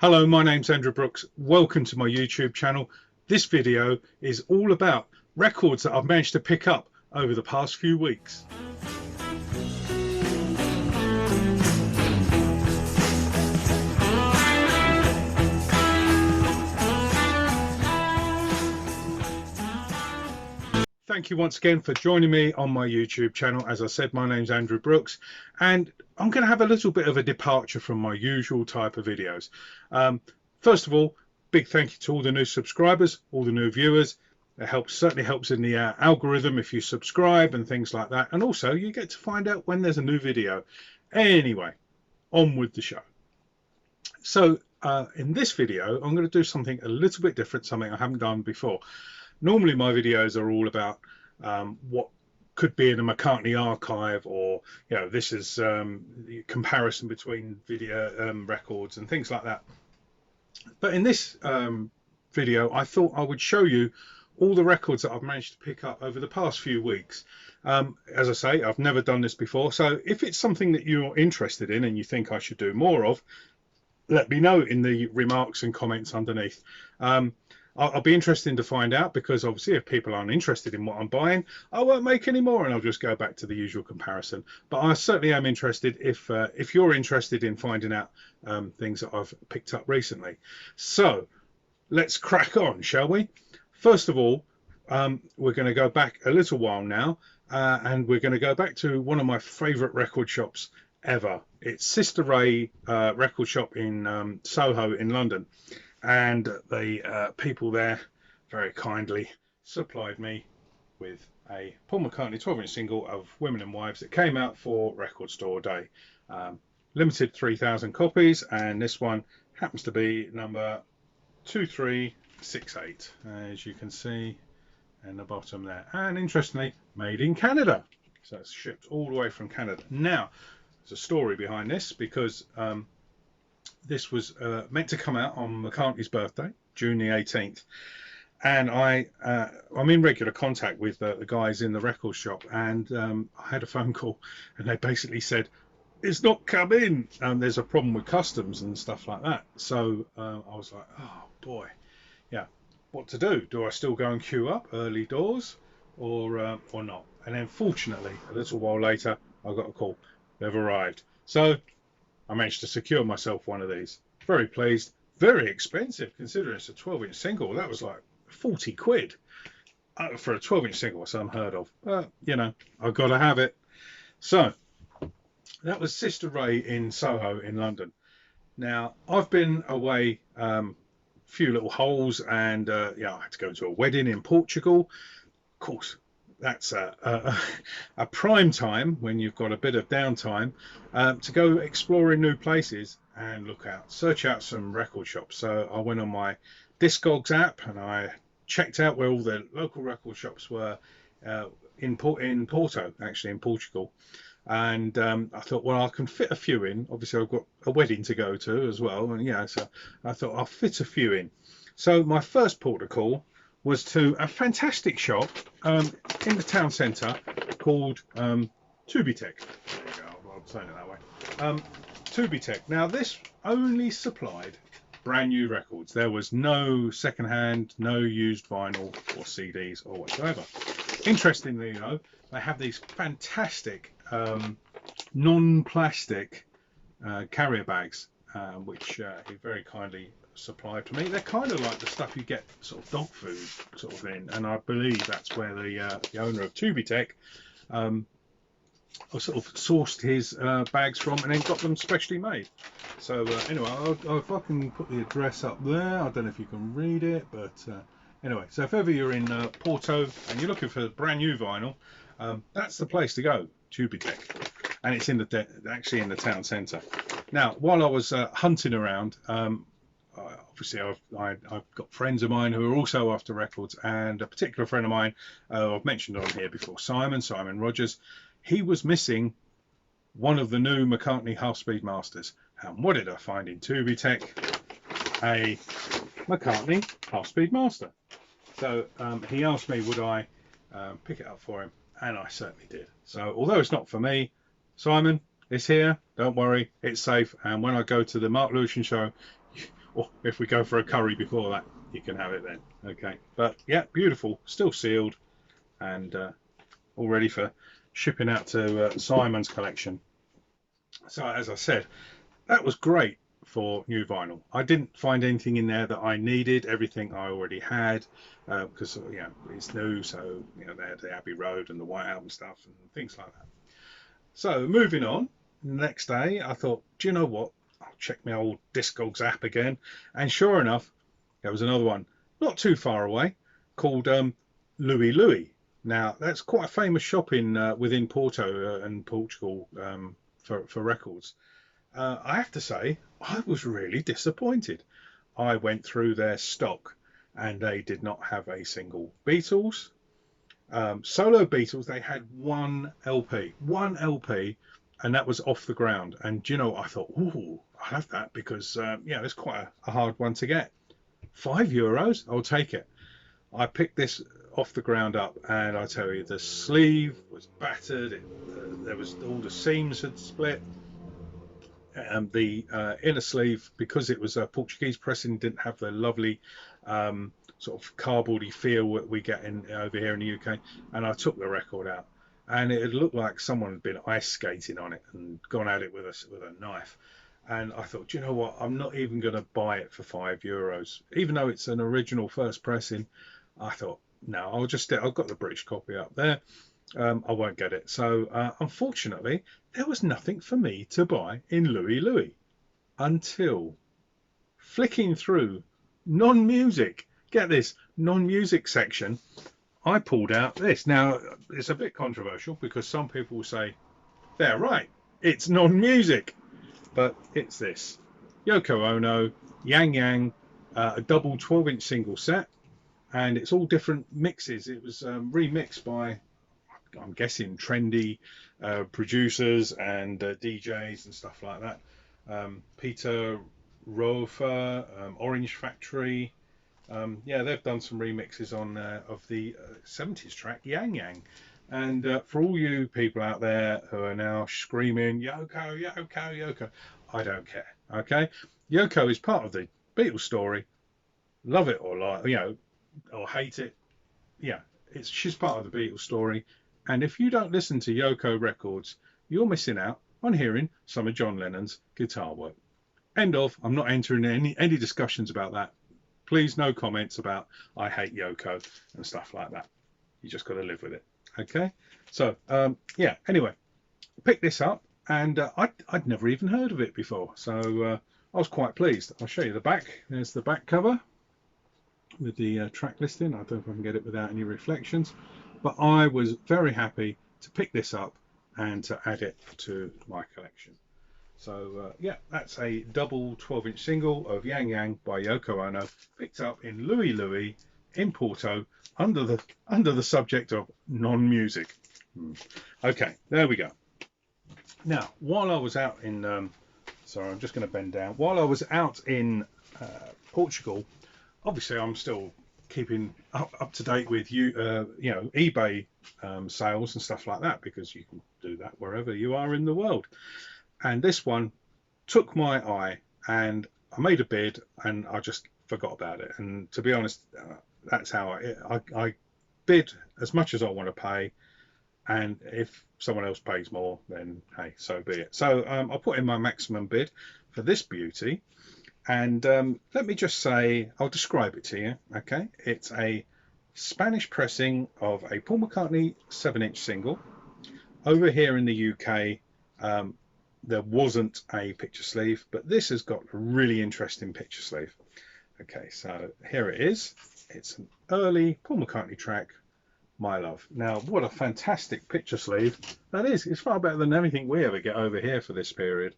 Hello, my name's Andrew Brooks. Welcome to my YouTube channel. This video is all about records that I've managed to pick up over the past few weeks. Thank you once again for joining me on my YouTube channel. As I said, my name's Andrew Brooks, and I'm going to have a little bit of a departure from my usual type of videos. First of all, big thank you to all the new subscribers, all the new viewers. It certainly helps in the algorithm if you subscribe and things like that. And also, you get to find out when there's a new video. Anyway, on with the show. So in this video, I'm going to do something a little bit different, something I haven't done before. Normally my videos are all about what could be in a McCartney archive, or this is the comparison between video records and things like that. But in this video I thought I would show you all the records that I've managed to pick up over the past few weeks. As I say, I've never done this before, so if it's something that you're interested in and you think I should do more of, let me know in the remarks and comments underneath. I'll be interested to find out, because obviously if people aren't interested in what I'm buying, I won't make any more and I'll just go back to the usual comparison. But I certainly am interested if you're interested in finding out things that I've picked up recently. So let's crack on, shall we? First of all, we're going to go back a little while now, and we're going to go back to one of my favourite record shops ever. It's Sister Ray record shop in Soho in London. And the people there very kindly supplied me with a Paul McCartney 12-inch single of Women and Wives that came out for Record Store Day. Limited 3,000 copies, and this one happens to be number 2368, as you can see in the bottom there. And interestingly, made in Canada. So it's shipped all the way from Canada. Now, there's a story behind this, because this was meant to come out on McCartney's birthday, June the 18th, and I'm in regular contact with the guys in the record shop, and I had a phone call, and they basically said it's not come in, and there's a problem with customs and stuff like that. So I was like, oh boy, yeah, what to do? Do I still go and queue up early doors, or not? And then fortunately, a little while later, I got a call. They've arrived. So I managed to secure myself one of these. Very pleased. Very expensive, considering it's a 12-inch single. That was like 40 quid for a 12-inch single. It's unheard of. But, I've got to have it. So that was Sister Ray in Soho in London. Now, I've been away a few little holes, and I had to go to a wedding in Portugal. Of course, that's a prime time when you've got a bit of downtime to go exploring new places and search out some record shops. So I went on my Discogs app and I checked out where all the local record shops were in Porto, actually in Portugal. And I thought, well, I can fit a few in. Obviously, I've got a wedding to go to as well, and so I thought I'll fit a few in. So my first port of call was to a fantastic shop in the town centre called Tubitech. There you go, I'm saying it that way. Tubitech. Now, this only supplied brand new records. There was no second-hand, no used vinyl or CDs or whatsoever. Interestingly, they have these fantastic non-plastic carrier bags, which he very kindly supplied to me. They're kind of like the stuff you get sort of dog food sort of in, and I believe that's where the owner of Tubitech sort of sourced his bags from, and then got them specially made. So anyway, if I can put the address up there, I don't know if you can read it, but anyway, so if ever you're in Porto and you're looking for brand new vinyl, that's the place to go, Tubitech, and it's actually in the town centre. Now, while I was hunting around, obviously I've got friends of mine who are also after records, and a particular friend of mine I've mentioned on here before, Simon Rogers. He was missing one of the new McCartney half-speed masters, and what did I find in Tubitech? A McCartney half-speed master. So he asked me would I pick it up for him, and I certainly did. So although it's not for me, Simon, it's here, don't worry, it's safe, and when I go to the Mark Lewisham show, or if we go for a curry before that, you can have it then. Okay, but yeah, beautiful, still sealed, and all ready for shipping out to Simon's collection. So as I said, that was great for new vinyl. I didn't find anything in there that I needed. Everything I already had, because it's new. So they had the Abbey Road and the White Album stuff and things like that. So moving on, next day I thought, do you know what? I'll check my old Discogs app again, and sure enough, there was another one not too far away called Louie Louie. Now that's quite a famous shop in within Porto and Portugal for records. I have to say, I was really disappointed. I went through their stock and they did not have a single Beatles. Solo Beatles, they had one LP, and that was Off the Ground. And I thought, ooh, I'll have that because, it's quite a hard one to get. €5, I'll take it. I picked this Off the Ground up, and I tell you, the sleeve was battered. There was all the seams had split. The inner sleeve, because it was a Portuguese pressing, didn't have the lovely sort of cardboardy feel that we get over here in the UK. And I took the record out, and it looked like someone had been ice skating on it and gone at it with a knife. And I thought, you know what? I'm not even going to buy it for €5, even though it's an original first pressing. I thought, no, I've got the British copy up there. I won't get it. So unfortunately, there was nothing for me to buy in Louie Louie until flicking through non-music. Get this, non-music section. I pulled out this. Now, it's a bit controversial because some people will say, they're right, it's non-music. But it's this. Yoko Ono, Yang Yang, a double 12-inch single set. And it's all different mixes. It was remixed by, I'm guessing, trendy producers and DJs and stuff like that. Peter Rofer, Orange Factory. They've done some remixes on of the 70s track Yang Yang. And for all you people out there who are now screaming, Yoko, Yoko, Yoko, I don't care. Okay? Yoko is part of the Beatles story. Love it or or hate it. Yeah, she's part of the Beatles story. And if you don't listen to Yoko records, you're missing out on hearing some of John Lennon's guitar work. End of. I'm not entering any discussions about that. Please, no comments about I hate Yoko and stuff like that. You just got to live with it. Okay? So, anyway, picked this up, and I'd never even heard of it before. So I was quite pleased. I'll show you the back. There's the back cover with the track listing. I don't know if I can get it without any reflections. But I was very happy to pick this up and to add it to my collection. So that's a double 12-inch single of Yang Yang by Yoko Ono, picked up in Louie Louie in Porto under the subject of non-music. Okay, there we go. Now, while I was out in, sorry, I'm just going to bend down. While I was out in Portugal, obviously I'm still keeping up to date with eBay sales and stuff like that, because you can do that wherever you are in the world. And this one took my eye, and I made a bid, and I just forgot about it. And to be honest, that's how I bid as much as I want to pay, and if someone else pays more, then hey, so be it. So I put in my maximum bid for this beauty. And let me just say, I'll describe it to you, okay? It's a Spanish pressing of a Paul McCartney 7-inch single. Over here in the UK, there wasn't a picture sleeve, but this has got a really interesting picture sleeve. Okay, so here it is. It's an early Paul McCartney track, My Love. Now, what a fantastic picture sleeve that is. It's far better than anything we ever get over here for this period.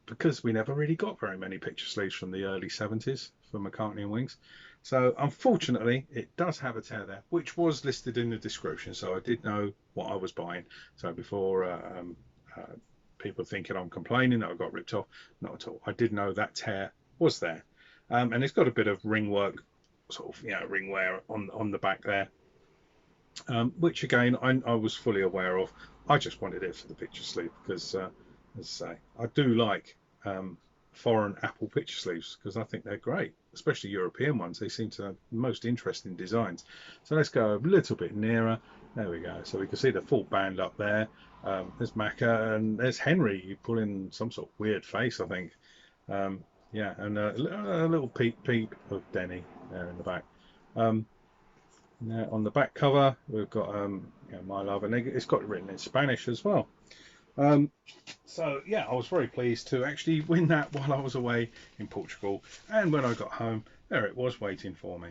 Because we never really got very many picture sleeves from the early 70s for McCartney and Wings. So unfortunately, it does have a tear there, which was listed in the description, so I did know what I was buying. So before people thinking I'm complaining that I got ripped off, not at all. I did know that tear was there. And it's got a bit of ring work, sort of, ring wear on the back there, which again, I was fully aware of. I just wanted it for the picture sleeve because... as I say, I do like foreign Apple picture sleeves because I think they're great, especially European ones. They seem to have the most interesting designs. So let's go a little bit nearer. There we go. So we can see the full band up there. There's Macca and there's Henry pulling some sort of weird face, I think. Yeah, and a little peep of Denny there in the back. Now on the back cover, we've got My Love, and it's got it written in Spanish as well. So yeah, I was very pleased to actually win that while I was away in Portugal, and when I got home, there it was waiting for me.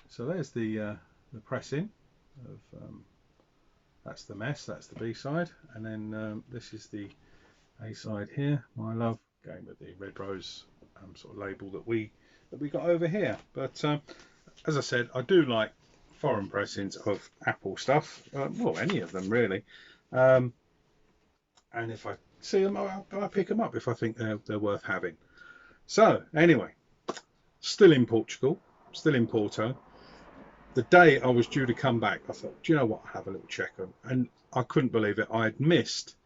So there's the pressing of that's the mess, that's the B side, and then this is the A side here, My Love, going with the red rose sort of label that we got over here. But as I said, I do like foreign pressings of Apple stuff, well, any of them really. And if I see them, I pick them up if I think they're worth having. So anyway, still in Portugal, still in Porto. The day I was due to come back, I thought, do you know what? I'll have a little check on. And I couldn't believe it. I had missed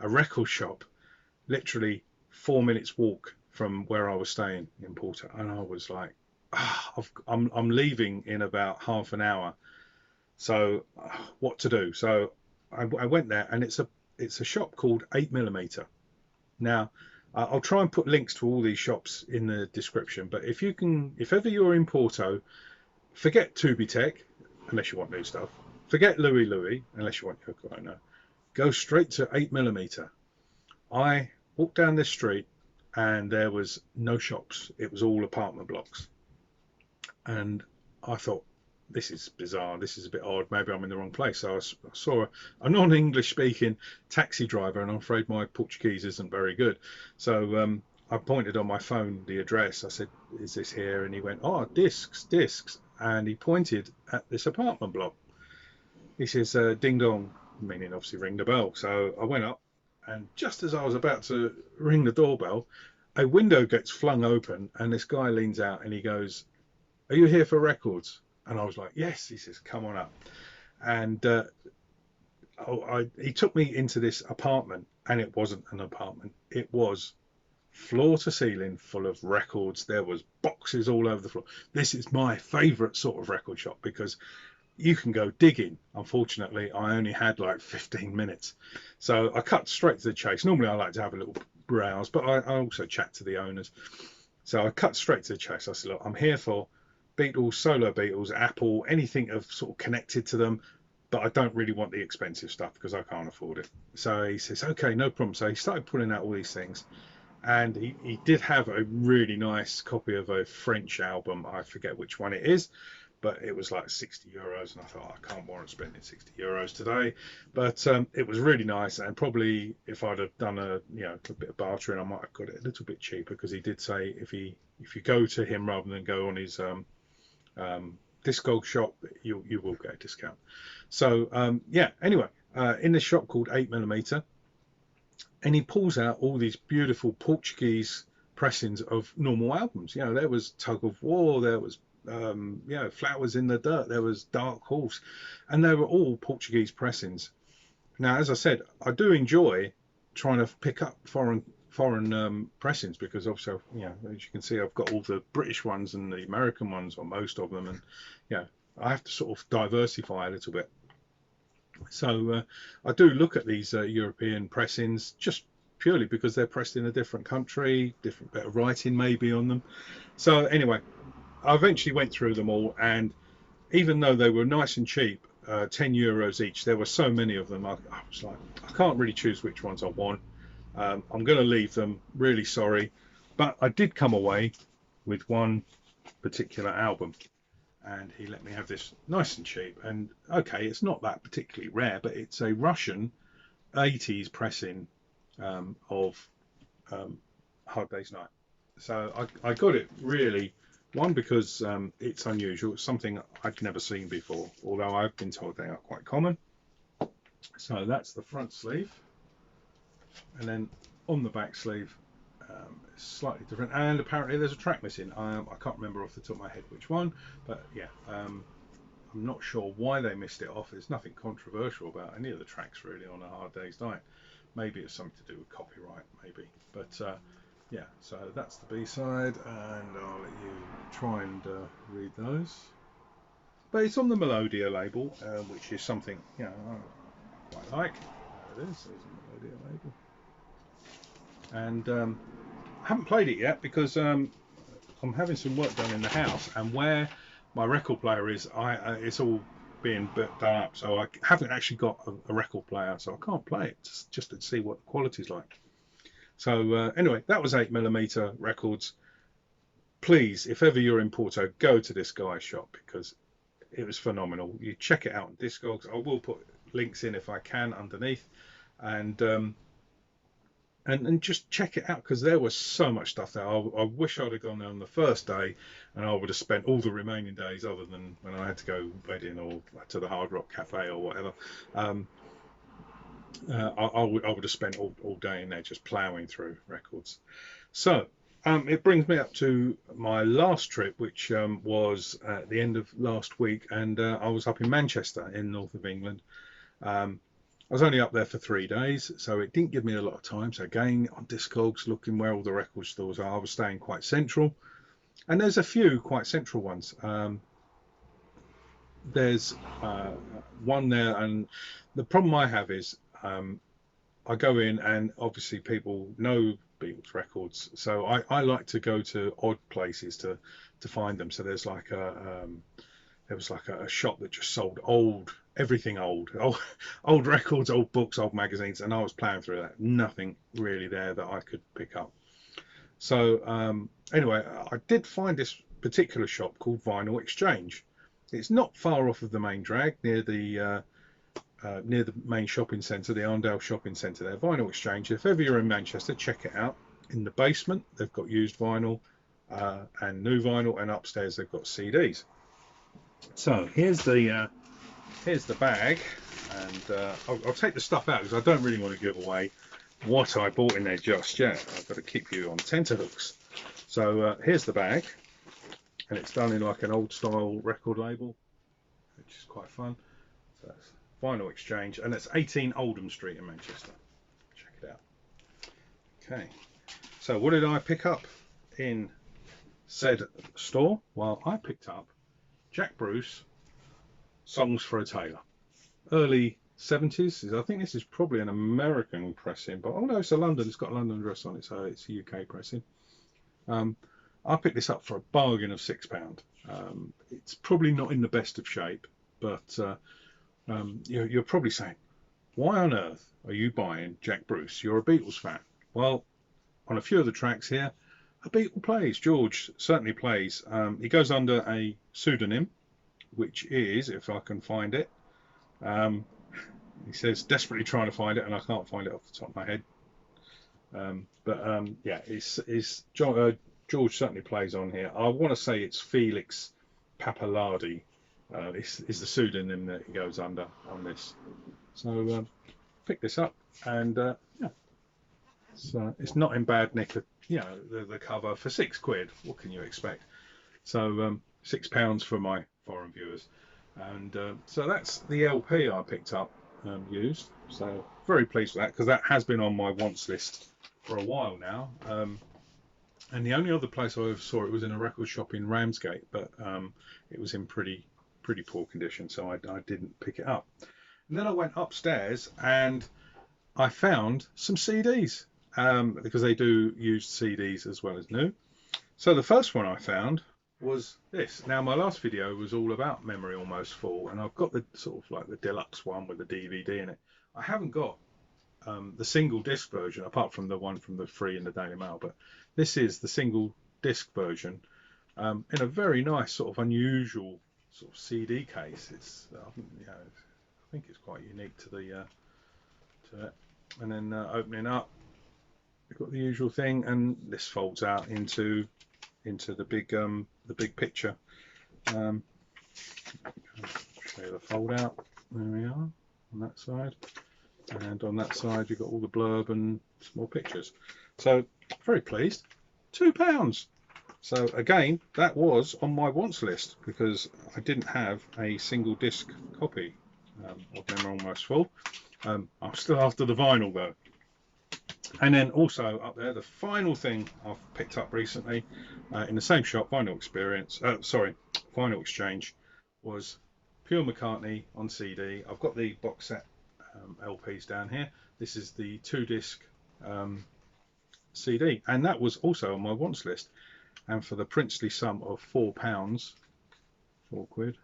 a record shop literally 4 minutes walk from where I was staying in Porto. And I was like, I'm leaving in about half an hour. So what to do? So I went there, and it's a shop called 8mm. Now, I'll try and put links to all these shops in the description, but if ever you're in Porto, forget Tubitech, unless you want new stuff. Forget Louie Louie, unless you want Yoko Ono. Go straight to 8mm. I walked down this street, and there was no shops. It was all apartment blocks. And I thought, this is bizarre, this is a bit odd, maybe I'm in the wrong place. So I saw a non-English speaking taxi driver, and I'm afraid my Portuguese isn't very good, so I pointed on my phone the address. I said, is this here? And he went, oh, discs, and he pointed at this apartment block. He says, ding dong, meaning obviously ring the bell. So I went up, and just as I was about to ring the doorbell, a window gets flung open, and this guy leans out and he goes, are you here for records? And I was like, yes. He says, come on up. And he took me into this apartment, and it wasn't an apartment. It was floor to ceiling full of records. There was boxes all over the floor. This is my favourite sort of record shop because you can go digging. Unfortunately, I only had like 15 minutes. So I cut straight to the chase. Normally I like to have a little browse, but I also chat to the owners. So I cut straight to the chase. I said, look, I'm here for Beatles, solo Beatles, Apple, anything of sort of connected to them, but I don't really want the expensive stuff because I can't afford it. So he says, okay, no problem. So he started pulling out all these things, and he did have a really nice copy of a French album. I forget which one it is, but it was like 60 euros, and I thought, I can't warrant spending 60 euros today. But it was really nice, and probably if I'd have done a bit of bartering, I might have got it a little bit cheaper, because he did say if you go to him rather than go on his Discog shop, you will get a discount. So yeah, anyway, in this shop called 8mm, and he pulls out all these beautiful Portuguese pressings of normal albums. There was Tug of War, there was Flowers in the Dirt, there was Dark Horse, and they were all Portuguese pressings. Now, as I said, I do enjoy trying to pick up foreign pressings, because obviously, as you can see, I've got all the British ones and the American ones, or most of them, and I have to sort of diversify a little bit. So I do look at these European pressings just purely because they're pressed in a different country, different bit of writing maybe on them. So anyway, I eventually went through them all, and even though they were nice and cheap, 10 euros each, there were so many of them, I was like, I can't really choose which ones I want. I'm going to leave them, really sorry. But I did come away with one particular album, and he let me have this nice and cheap. And okay, it's not that particularly rare, but it's a Russian 80s pressing of Hard Day's Night. So I got it really, one, because it's unusual. It's something I'd never seen before, although I've been told they are quite common. So that's the front sleeve. And then on the back sleeve, it's slightly different, and apparently there's a track missing. I can't remember off the top of my head which one, but yeah, I'm not sure why they missed it off. There's nothing controversial about any of the tracks really on A Hard Day's Night. Maybe it's something to do with copyright, maybe. But yeah, so that's the B-side, and I'll let you try and read those. But it's on the Melodia label, which is something, you know, I quite like. There it is. There's a Melodia label. And I haven't played it yet because I'm having some work done in the house, and where my record player is, it's all being done up, so I haven't actually got a record player, so I can't play it just to see what the quality's like. So anyway, that was 8mm records. Please, if ever you're in Porto, go to this guy's shop because it was phenomenal. You check it out on Discogs. I will put links in if I can underneath, and and just check it out because there was so much stuff there. I wish I'd have gone there on the first day, and I would have spent all the remaining days, other than when I had to go wedding or to the Hard Rock Cafe or whatever. I would have spent all day in there just ploughing through records. So it brings me up to my last trip, which was at the end of last week, and I was up in Manchester in north of England. I was only up there for 3 days, so it didn't give me a lot of time. So again, on Discogs, looking where all the record stores are, I was staying quite central, and there's a few quite central ones. There's one there, and the problem I have is I go in, and obviously people know Beatles records, so I like to go to odd places to find them. So there's like there was like a shop that just sold everything old records, old books, old magazines, and I was ploughing through that. Nothing really there that I could pick up. So anyway, I did find this particular shop called Vinyl Exchange. It's not far off of the main drag, near the main shopping centre, the Arndale shopping centre there. Vinyl Exchange. If ever you're in Manchester, check it out. In the basement, they've got used vinyl and new vinyl, and upstairs they've got CDs. So here's the bag, and I'll take the stuff out because I don't really want to give away what I bought in there just yet. I've got to keep you on tenterhooks. So here's the bag, and it's done in like an old style record label, which is quite fun. So that's Vinyl Exchange, and it's 18 Oldham Street in Manchester. Check it out. Okay, so what did I pick up in said store? Well, I picked up Jack Bruce, Songs for a Tailor, early 70s. I think this is probably an American pressing, but oh no, it's a London. It's got a London address on it, so it's a UK pressing. I picked this up for a bargain of £6. It's probably not in the best of shape, but you're probably saying, why on earth are you buying Jack Bruce? You're a Beatles fan. Well, on a few of the tracks here, a Beatle plays. George certainly plays. He goes under a pseudonym, which is, if I can find it, he says desperately trying to find it, and I can't find it off the top of my head. Yeah, it's George certainly plays on here. I want to say it's Felix Pappalardi. Is the pseudonym that he goes under on this. So pick this up, and yeah, it's not in bad nick. You know, the cover for £6. What can you expect? So £6 for my foreign viewers, and so that's the LP I picked up used. So very pleased with that because that has been on my wants list for a while now. And the only other place I ever saw it was in a record shop in Ramsgate, but it was in pretty poor condition, so I didn't pick it up. And then I went upstairs and I found some CDs, because they do use CDs as well as new. So the first one I found was this. Now my last video was all about Memory Almost Full, and I've got the sort of like the deluxe one with the DVD in it. I haven't got the single disc version, apart from the one from the Free and the Daily Mail, but this is the single disc version, in a very nice sort of unusual sort of CD case. It's I think it's quite unique to it. And then opening up, you've got the usual thing, and this folds out into the big picture. Show you the fold out. There we are on that side, and on that side you've got all the blurb and small pictures. So very pleased. £2. So again, that was on my wants list because I didn't have a single disc copy of Memory Almost Full. I'm still after the vinyl though. And then also up there, the final thing I've picked up recently in the same shop, Vinyl Exchange, was Paul McCartney on CD. I've got the box set LPs down here. This is the 2-disc CD, and that was also on my wants list. And for the princely sum of £4, £4,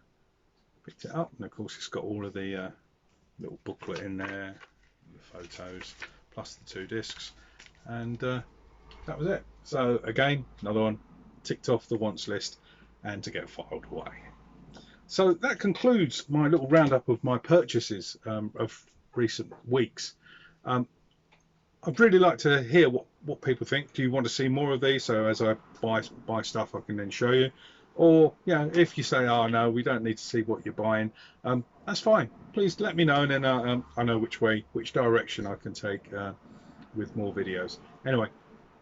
picked it up. And of course, it's got all of the little booklet in there, the photos, plus the 2 discs, and that was it. So again, another one ticked off the wants list and to get filed away. So that concludes my little roundup of my purchases of recent weeks. I'd really like to hear what people think. Do you want to see more of these, so as I buy stuff I can then show you? Or, you know, if you say, oh no, we don't need to see what you're buying, that's fine. Please let me know, and then I know which direction I can take with more videos. Anyway,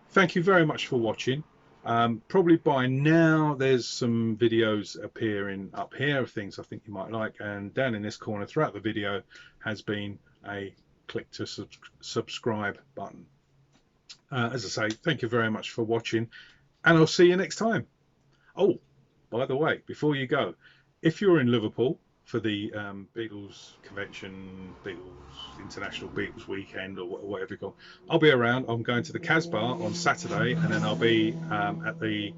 thank you very much for watching. Probably by now there's some videos appearing up here of things I think you might like, and down in this corner throughout the video has been a click to subscribe button. As I say, thank you very much for watching, and I'll see you next time. Oh, by the way, before you go, if you're in Liverpool for the Beatles convention, International Beatles weekend, or whatever you call it, I'll be around. I'm going to the Casbah on Saturday, and then I'll be at the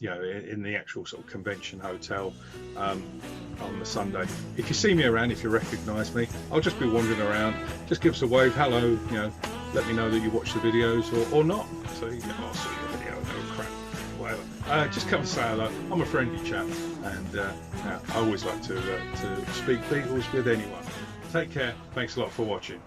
in the actual sort of convention hotel on the Sunday. If you see me around, if you recognise me, I'll just be wandering around. Just give us a wave, hello, you know, let me know that you watch the videos or not. So you know, I'll see your video, no crap, whatever. Just come and say hello. I'm a friendly chap, and I always like to speak Beatles with anyone. Take care. Thanks a lot for watching.